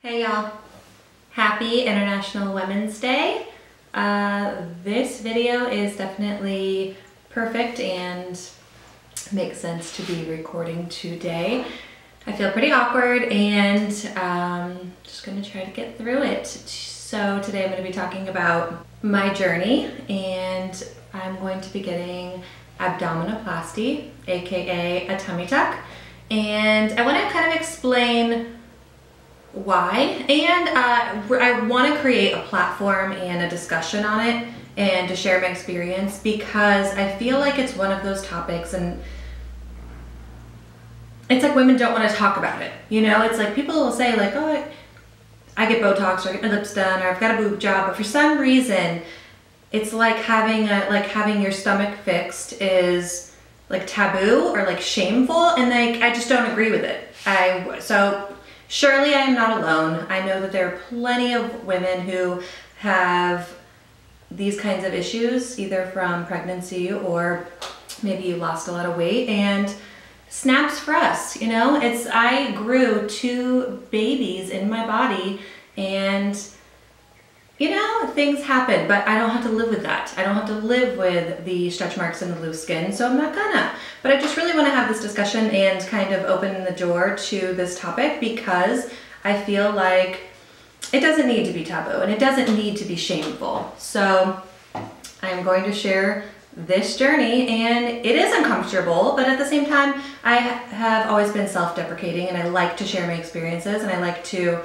Hey y'all, happy International Women's Day. This video is definitely perfect and makes sense to be recording today. I feel pretty awkward and just gonna try to get through it. So today I'm gonna be talking about my journey and I'm going to be getting abdominoplasty, aka a tummy tuck. And I wanna kind of explain why, and I want to create a platform and a discussion on it and to share my experience because I feel like it's one of those topics and it's like women don't want to talk about it, you know? It's like people will say like, oh, I get Botox or I get my lips done or I've got a boob job, but for some reason it's like having your stomach fixed is like taboo or like shameful, and like I just don't agree with it. Surely I am not alone. I know that there are plenty of women who have these kinds of issues, either from pregnancy or maybe you lost a lot of weight, and snaps for us, you know? I grew 2 babies in my body and you know, things happen, but I don't have to live with that. I don't have to live with the stretch marks and the loose skin, so I'm not gonna. But I just really wanna have this discussion and kind of open the door to this topic because I feel like it doesn't need to be taboo and it doesn't need to be shameful. So I'm going to share this journey and it is uncomfortable, but at the same time, I have always been self-deprecating and I like to share my experiences and I like to,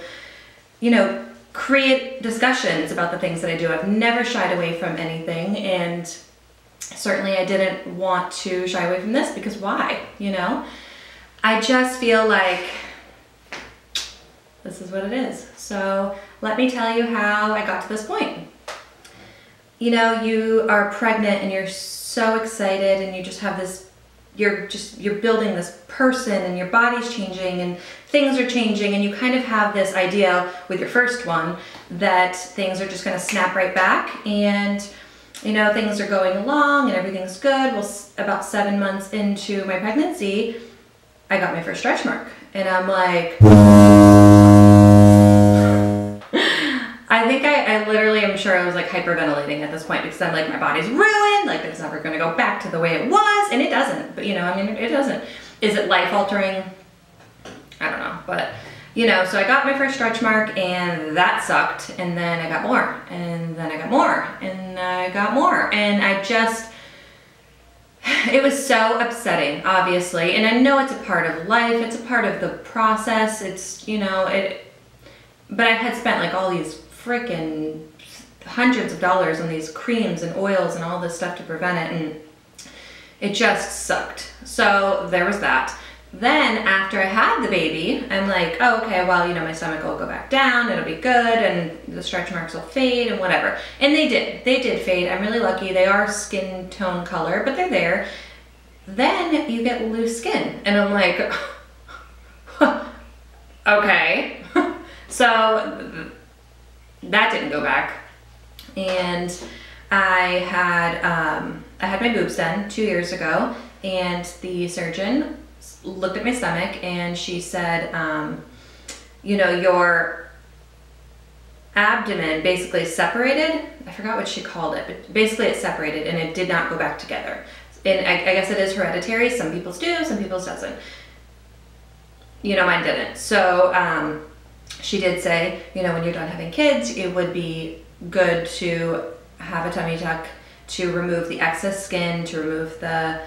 you know, create discussions about the things that I do. I've never shied away from anything, and certainly I didn't want to shy away from this because why, you know? I just feel like this is what it is. So let me tell you how I got to this point. You know, you are pregnant and you're so excited and you just have this, you're building this person and your body's changing and things are changing and you kind of have this idea with your first one that things are just going to snap right back and you know things are going along and everything's good. Well, about 7 months into my pregnancy I got my first stretch mark and I'm like, I think I literally am sure I was like hyperventilating at this point because I'm like, my body's ruined, like it's never going to go back to the way it was, and it doesn't, but you know, I mean, it doesn't. Is it life altering? I don't know, but you know, so I got my first stretch mark and that sucked, and then I got more, and then I got more, and I got more, and I just, it was so upsetting, obviously, and I know it's a part of life, it's a part of the process, it's, you know, but I had spent like all these freaking hundreds of dollars on these creams and oils and all this stuff to prevent it, and it just sucked. So there was that. Then after I had the baby, I'm like, oh, okay, well, you know, my stomach will go back down, it'll be good, and the stretch marks will fade and whatever. And they did fade. I'm really lucky. They are skin tone color, but they're there. Then you get loose skin, and I'm like, okay. So that didn't go back, and I had my boobs done 2 years ago, and the surgeon looked at my stomach and she said, you know, your abdomen basically separated. I forgot what she called it, but basically it separated and it did not go back together. And I guess it is hereditary. Some people's do, some people's doesn't. You know, mine didn't. So she did say, you know, when you're done having kids, it would be good to have a tummy tuck to remove the excess skin, to remove the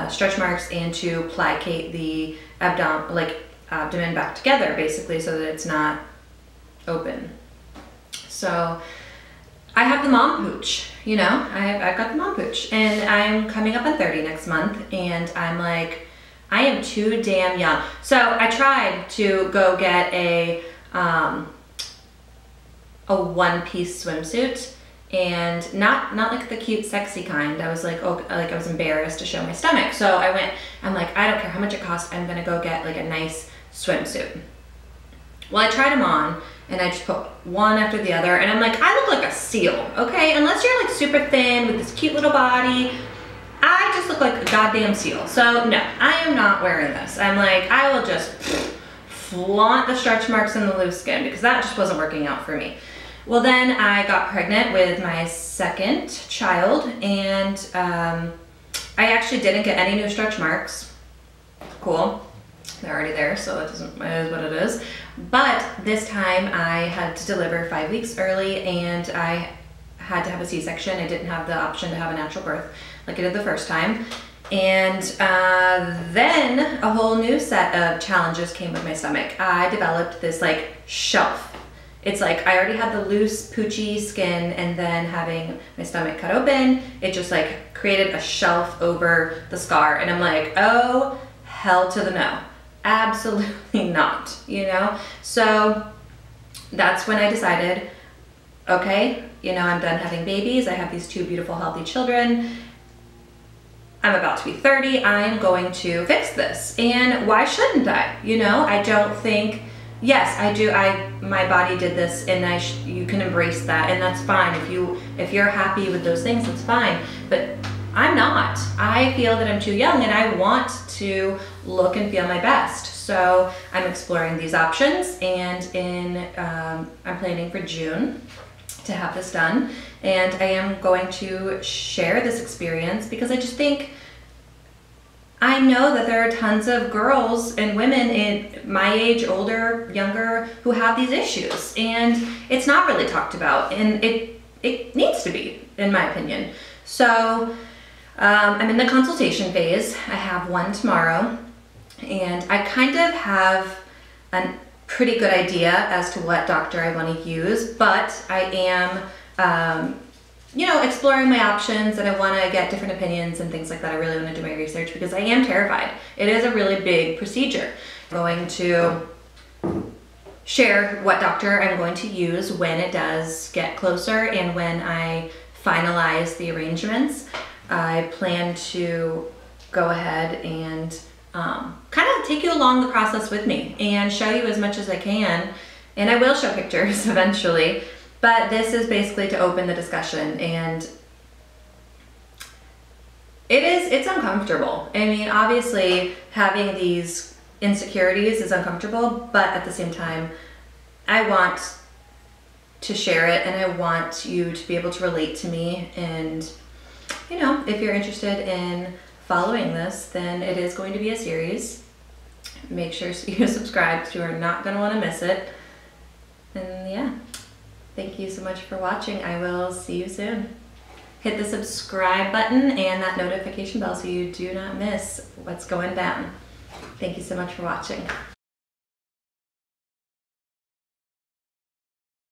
stretch marks, and to placate the abdomen back together, basically, so that it's not open. So I have the mom pooch, you know, I've got the mom pooch, and I'm coming up on 30 next month, and I'm like, I am too damn young. So I tried to go get a one-piece swimsuit, and not like the cute sexy kind. I was like, oh, like I was embarrassed to show my stomach. So I'm like, I don't care how much it costs, I'm gonna go get like a nice swimsuit. Well, I tried them on and I just put one after the other and I'm like, I look like a seal, okay? Unless you're like super thin with this cute little body, I just look like a goddamn seal. So no, I am not wearing this. I'm like, I will just flaunt the stretch marks and the loose skin because that just wasn't working out for me. Well, then I got pregnant with my second child, and I actually didn't get any new stretch marks. Cool. They're already there, so it is what it is. But this time I had to deliver 5 weeks early, and I had to have a C-section. I didn't have the option to have a natural birth like I did the first time. And then a whole new set of challenges came with my stomach. I developed this like shelf. It's like I already had the loose poochy skin, and then having my stomach cut open, it just like created a shelf over the scar. And I'm like, oh, hell to the no. Absolutely not, you know? So that's when I decided, okay, you know, I'm done having babies. I have these 2 beautiful, healthy children. I'm about to be 30. I'm going to fix this. And why shouldn't I? You know, I don't think, yes, I do. My body did this, and you can embrace that, and that's fine. If you're happy with those things, that's fine. But I'm not. I feel that I'm too young, and I want to look and feel my best. So I'm exploring these options, and I'm planning for June to have this done. And I am going to share this experience because I just think, I know that there are tons of girls and women in my age, older, younger, who have these issues, and it's not really talked about, and it needs to be, in my opinion. So I'm in the consultation phase. I have one tomorrow, and I kind of have a pretty good idea as to what doctor I want to use, but I am you know, exploring my options, and I want to get different opinions and things like that. I really want to do my research because I am terrified. It is a really big procedure. I'm going to share what doctor I'm going to use when it does get closer and when I finalize the arrangements. I plan to go ahead and kind of take you along the process with me and show you as much as I can, and I will show pictures eventually. But this is basically to open the discussion, and it's uncomfortable. I mean, obviously having these insecurities is uncomfortable, but at the same time, I want to share it, and I want you to be able to relate to me. And, you know, if you're interested in following this, then it is going to be a series. Make sure you subscribe because you are not going to want to miss it. And yeah. Thank you so much for watching. I will see you soon. Hit the subscribe button and that notification bell so you do not miss what's going down. Thank you so much for watching.